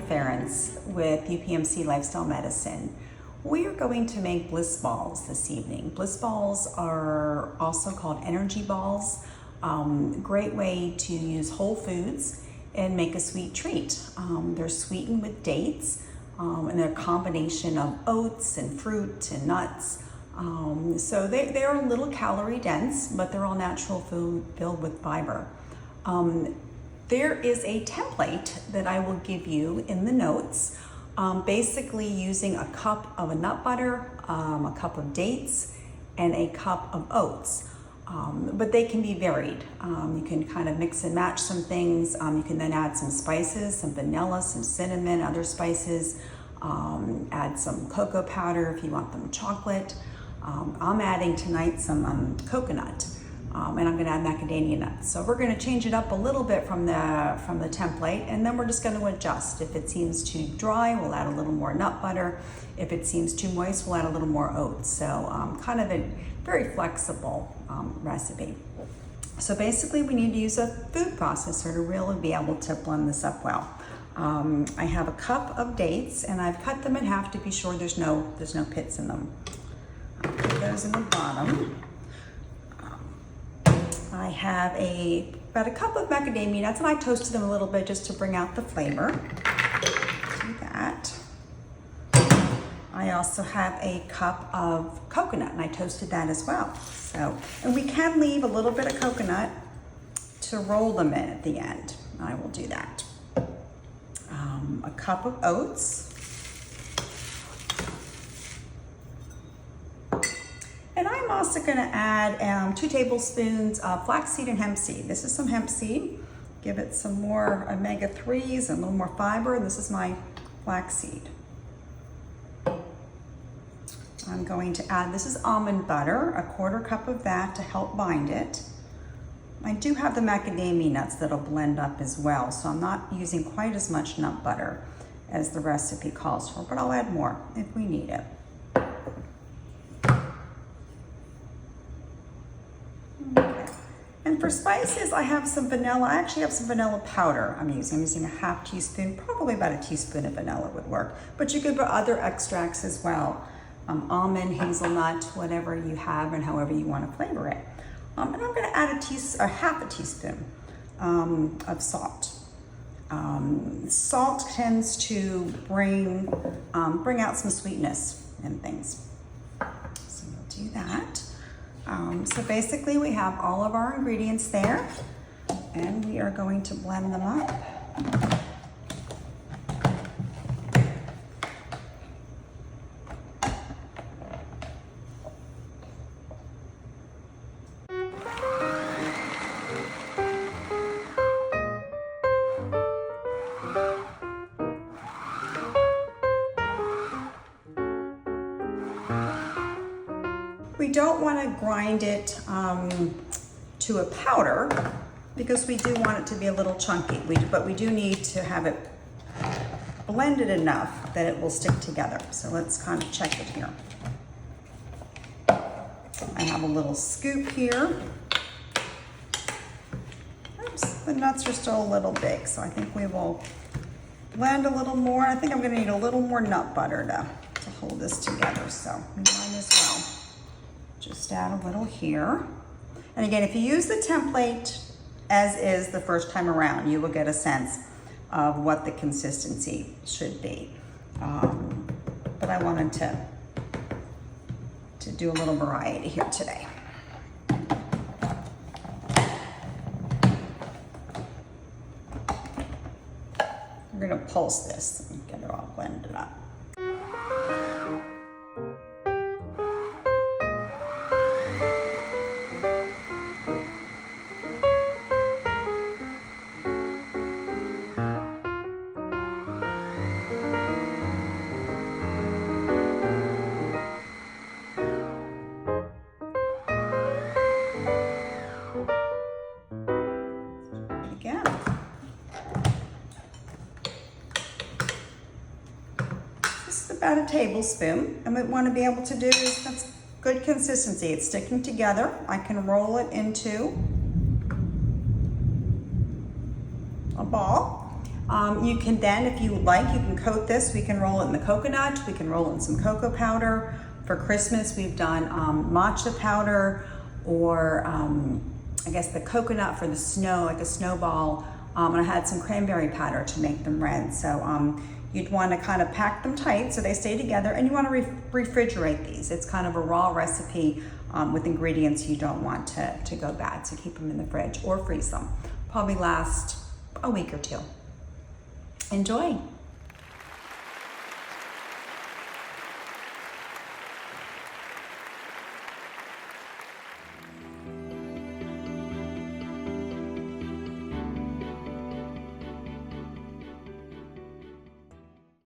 Ference with UPMC Lifestyle Medicine. We are going to make Bliss Balls this evening. Bliss Balls are also called energy balls. Great way to use whole foods and make a sweet treat. They're sweetened with dates and they're a combination of oats and fruit and nuts. So they're a little calorie dense, but they're all natural food filled with fiber. There is a template that I will give you in the notes, basically using a cup of a nut butter, a cup of dates, and a cup of oats. But they can be varied. You can kind of mix and match some things. You can then add some spices, some vanilla, some cinnamon, other spices. Add some cocoa powder if you want them chocolate. I'm adding tonight some coconut. And I'm going to add macadamia nuts. So we're going to change it up a little bit from the template, and then we're just going to adjust. If it seems too dry, we'll add a little more nut butter. If it seems too moist, we'll add a little more oats. So kind of a very flexible recipe. So basically we need to use a food processor to really be able to blend this up well. I have a cup of dates and I've cut them in half to be sure there's no pits in them. I'll put those in the bottom. I have about a cup of macadamia nuts, and I toasted them a little bit just to bring out the flavor. Do that. I also have a cup of coconut, and I toasted that as well. So, and we can leave a little bit of coconut to roll them in at the end. I will do that. A cup of oats. And I'm also going to add 2 tablespoons of flaxseed and hemp seed. This is some hemp seed. Give it some more omega-3s and a little more fiber. And this is my flaxseed. I'm going to add, this is almond butter, a 1/4 cup of that to help bind it. I do have the macadamia nuts that'll blend up as well, so I'm not using quite as much nut butter as the recipe calls for, but I'll add more if we need it. And for spices, I have some vanilla. I actually have some vanilla powder I'm using. I'm using a 1/2 teaspoon, probably about a teaspoon of vanilla would work. But you could put other extracts as well. Almond, hazelnut, whatever you have and however you want to flavor it. And I'm gonna add a 1/2 teaspoon of salt. Salt tends to bring out some sweetness in things. So we'll do that. So basically we have all of our ingredients there and we are going to blend them up. We don't want to grind it to a powder because we do want it to be a little chunky, but we do need to have it blended enough that it will stick together. So let's kind of check it here. I have a little scoop here. Oops, the nuts are still a little big, so I think we will blend a little more. I think I'm going to need a little more nut butter to hold this together, so we might as well. Just add a little here. And again, if you use the template as is the first time around, you will get a sense of what the consistency should be. But I wanted to do a little variety here today. We're gonna pulse this and get it all blended up. About a tablespoon, and what we want to be able to do is, that's good consistency. It's sticking together. I can roll it into a ball. You can then, if you like, you can coat this. We can roll it in the coconut. We can roll it in some cocoa powder. For Christmas, we've done matcha powder, or I guess the coconut for the snow, like a snowball. And I had some cranberry powder to make them red. So you'd want to kind of pack them tight so they stay together, and you want to refrigerate these. It's kind of a raw recipe with ingredients you don't want to go bad. So keep them in the fridge or freeze them. Probably last a week or two. Enjoy.